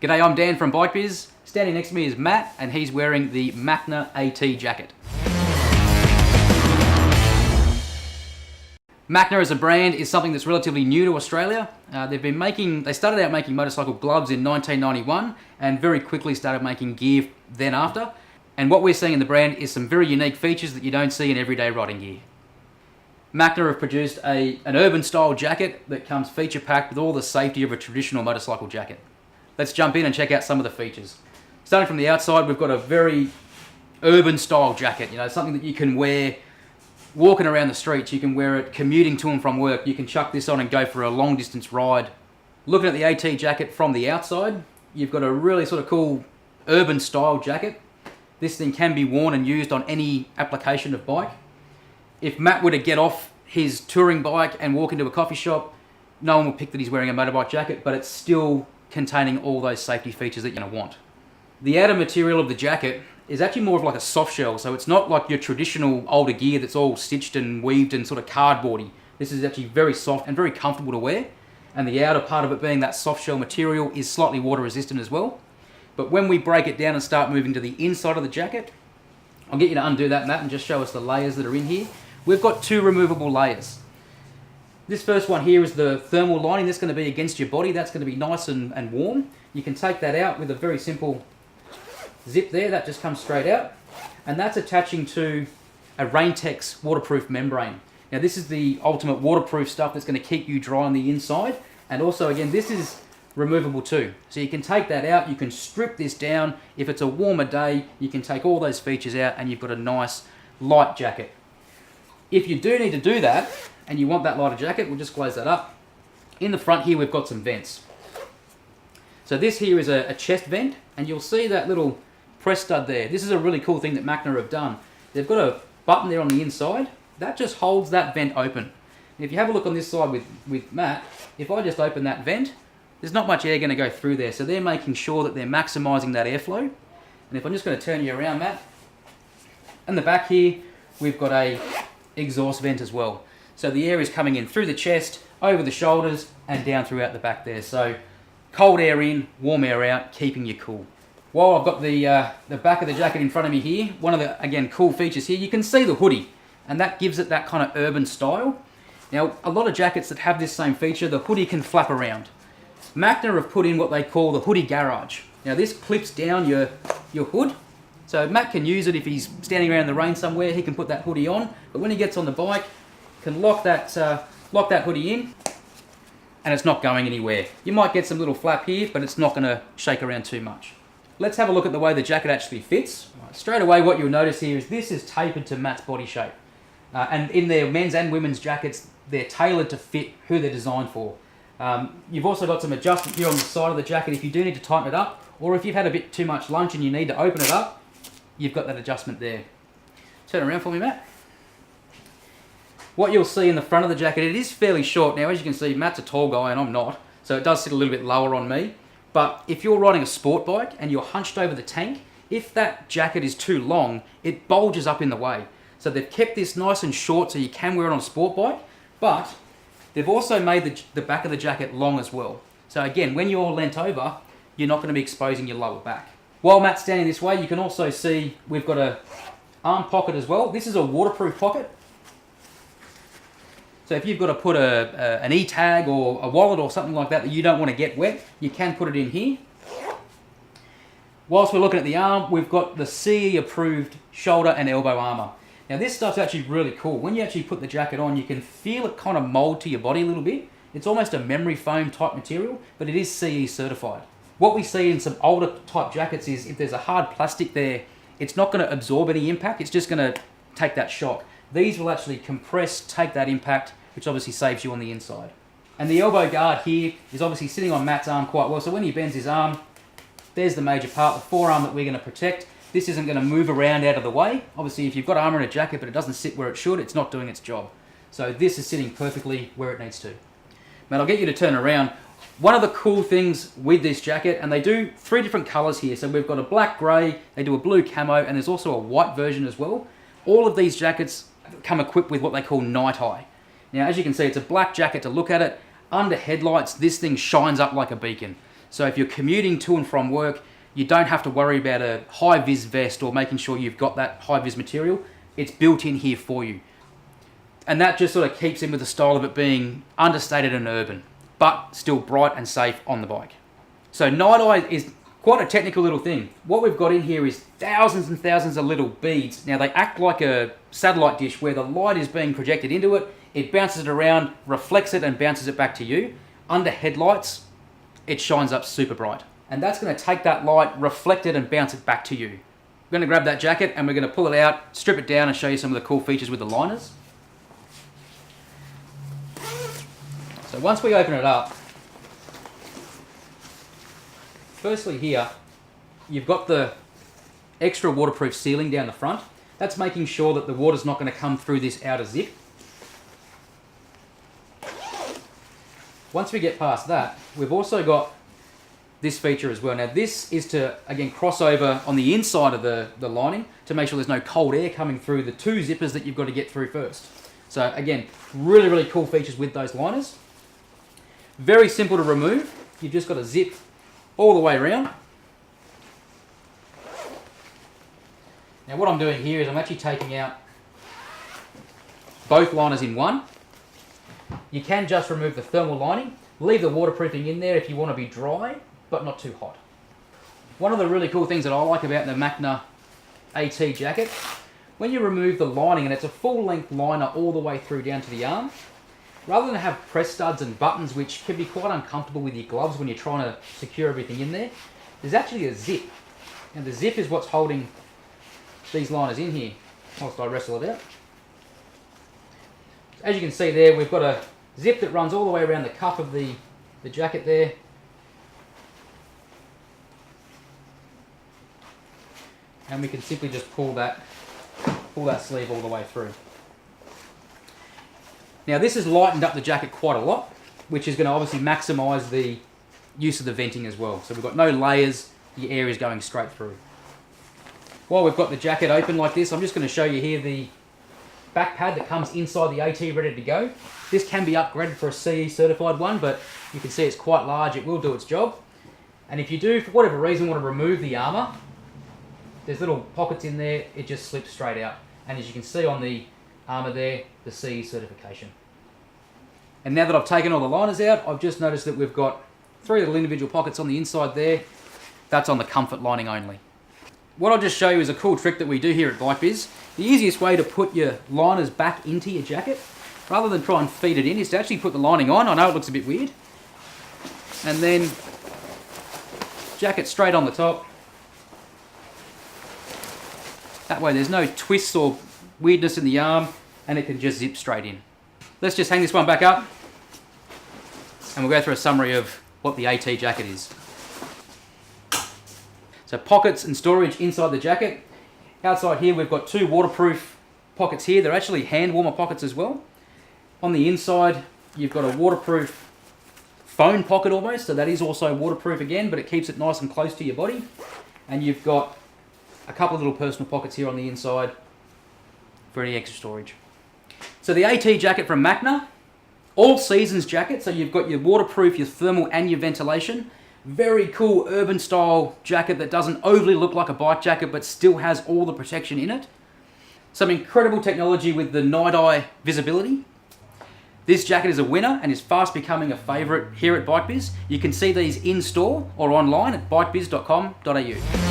G'day, I'm Dan from Bikebiz. Standing next to me is Matt, and he's wearing the Macna Aytee Jacket. Macna as a brand is something that's relatively new to Australia. They started out making motorcycle gloves in 1991 and very quickly started making gear then after. And what we're seeing in the brand is some very unique features that you don't see in everyday riding gear. Macna have produced an urban style jacket that comes feature packed with all the safety of a traditional motorcycle jacket. Let's jump in and check out some of the features. Starting from the outside, we've got a very urban style jacket, something that you can wear walking around the streets. You can wear it commuting to and from work. You can chuck this on and go for a long distance ride. Looking at the Aytee jacket from the outside, you've got a really sort of cool urban style jacket. This thing can be worn and used on any application of bike. If Matt were to get off his touring bike and walk into a coffee shop, no one will pick that he's wearing a motorbike jacket, but it's still containing all those safety features that you're going to want. The outer material of the jacket is actually more of like a soft shell, so it's not like your traditional older gear that's all stitched and weaved and sort of cardboardy. This is actually very soft and very comfortable to wear, and the outer part of it being that soft shell material is slightly water resistant as well. But when we break it down and start moving to the inside of the jacket, I'll get you to undo that, Matt, and just show us the layers that are in here. We've got two removable layers. This first one here is the thermal lining. That's going to be against your body. That's going to be nice and warm. You can take that out with a very simple zip there. That just comes straight out. And that's attaching to a Rain-Tex waterproof membrane. Now this is the ultimate waterproof stuff that's going to keep you dry on the inside. And also, again, this is removable too. So you can take that out. You can strip this down. If it's a warmer day, you can take all those features out and you've got a nice light jacket. If you do need to do that, and you want that lighter jacket, we'll just close that up. In the front here, we've got some vents. So this here is a chest vent, and you'll see that little press stud there. This is a really cool thing that Macna have done. They've got a button there on the inside. That just holds that vent open. And if you have a look on this side with Matt, if I just open that vent, there's not much air going to go through there. So they're making sure that they're maximising that airflow. And if I'm just going to turn you around, Matt, in the back here, we've got a exhaust vent as well. So the air is coming in through the chest, over the shoulders, and down throughout the back there. So cold air in, warm air out, keeping you cool. While I've got the back of the jacket in front of me here, one of the, again, cool features here, you can see the hoodie, and that gives it that kind of urban style. Now, a lot of jackets that have this same feature, the hoodie can flap around. Macna have put in what they call the hoodie garage. Now this clips down your hood, so Matt can use it if he's standing around in the rain somewhere. He can put that hoodie on, but when he gets on the bike, can lock that hoodie in, and it's not going anywhere. You might get some little flap here, but it's not going to shake around too much. Let's have a look at the way the jacket actually fits. Straight away, what you'll notice here is this is tapered to Matt's body shape. And in their men's and women's jackets, they're tailored to fit who they're designed for. You've also got some adjustment here on the side of the jacket if you do need to tighten it up, or if you've had a bit too much lunch and you need to open it up, you've got that adjustment there. Turn around for me, Matt. What you'll see in the front of the jacket, it is fairly short. Now, as you can see, Matt's a tall guy and I'm not, so it does sit a little bit lower on me. But if you're riding a sport bike and you're hunched over the tank, if that jacket is too long, it bulges up in the way. So they've kept this nice and short so you can wear it on a sport bike, but they've also made the back of the jacket long as well. So again, when you're leant over, you're not going to be exposing your lower back. While Matt's standing this way, you can also see we've got an arm pocket as well. This is a waterproof pocket. So if you've got to put an e-tag or a wallet or something like that you don't want to get wet, you can put it in here. Whilst we're looking at the arm, we've got the CE approved shoulder and elbow armour. Now this stuff's actually really cool. When you actually put the jacket on, you can feel it kind of mould to your body a little bit. It's almost a memory foam type material, but it is CE certified. What we see in some older type jackets is if there's a hard plastic there, it's not going to absorb any impact, it's just going to take that shock. These will actually compress, take that impact, which obviously saves you on the inside. And the elbow guard here is obviously sitting on Matt's arm quite well, so when he bends his arm, there's the major part, the forearm that we're going to protect. This isn't going to move around out of the way. Obviously, if you've got armour in a jacket but it doesn't sit where it should, it's not doing its job. So this is sitting perfectly where it needs to. Matt, I'll get you to turn around. One of the cool things with this jacket, and they do 3 different colours here. So we've got a black, grey, they do a blue camo, and there's also a white version as well. All of these jackets come equipped with what they call Nighteye. Now, as you can see, it's a black jacket to look at it. Under headlights, this thing shines up like a beacon. So if you're commuting to and from work, you don't have to worry about a high-vis vest or making sure you've got that high-vis material. It's built in here for you. And that just sort of keeps in with the style of it being understated and urban, but still bright and safe on the bike. So Nighteye is quite a technical little thing. What we've got in here is thousands and thousands of little beads. Now they act like a satellite dish where the light is being projected into it, it bounces it around, reflects it and bounces it back to you. Under headlights, it shines up super bright. And that's going to take that light, reflect it and bounce it back to you. We're going to grab that jacket and we're going to pull it out, strip it down and show you some of the cool features with the liners. So once we open it up, firstly here, you've got the extra waterproof sealing down the front. That's making sure that the water's not going to come through this outer zip. Once we get past that, we've also got this feature as well. Now this is to, again, cross over on the inside of the lining to make sure there's no cold air coming through the two zippers that you've got to get through first. So again, really, really cool features with those liners. Very simple to remove. You've just got to zip all the way around. Now what I'm doing here is I'm actually taking out both liners in one. You can just remove the thermal lining, leave the waterproofing in there if you want to be dry, but not too hot. One of the really cool things that I like about the Macna Aytee Jacket, when you remove the lining, and it's a full length liner all the way through down to the arm, rather than have press studs and buttons, which can be quite uncomfortable with your gloves when you're trying to secure everything in there, there's actually a zip. And the zip is what's holding these liners in here, whilst I wrestle it out. As you can see there, we've got a zip that runs all the way around the cuff of the jacket there. And we can simply just pull that sleeve all the way through. Now this has lightened up the jacket quite a lot, which is going to obviously maximise the use of the venting as well. So we've got no layers, the air is going straight through. While we've got the jacket open like this, I'm just going to show you here the back pad that comes inside the Aytee ready to go. This can be upgraded for a CE certified one, but you can see it's quite large, it will do its job. And if you do, for whatever reason, want to remove the armour, there's little pockets in there, it just slips straight out. And as you can see on the armour there, the CE certification. And now that I've taken all the liners out, I've just noticed that we've got 3 little individual pockets on the inside there. That's on the comfort lining only. What I'll just show you is a cool trick that we do here at Bikebiz. The easiest way to put your liners back into your jacket, rather than try and feed it in, is to actually put the lining on. I know it looks a bit weird. And then jacket straight on the top. That way there's no twists or weirdness in the arm, and it can just zip straight in. Let's just hang this one back up, and we'll go through a summary of what the Aytee Jacket is. So pockets and storage inside the jacket. Outside here we've got 2 waterproof pockets here. They're actually hand warmer pockets as well. On the inside you've got a waterproof phone pocket almost, so that is also waterproof again, but it keeps it nice and close to your body. And you've got a couple of little personal pockets here on the inside for any extra storage. So the Aytee Jacket from Macna, all seasons jacket, so you've got your waterproof, your thermal and your ventilation. Very cool urban style jacket that doesn't overly look like a bike jacket but still has all the protection in it. Some incredible technology with the Nighteye visibility. This jacket is a winner and is fast becoming a favourite here at Bikebiz. You can see these in store or online at bikebiz.com.au.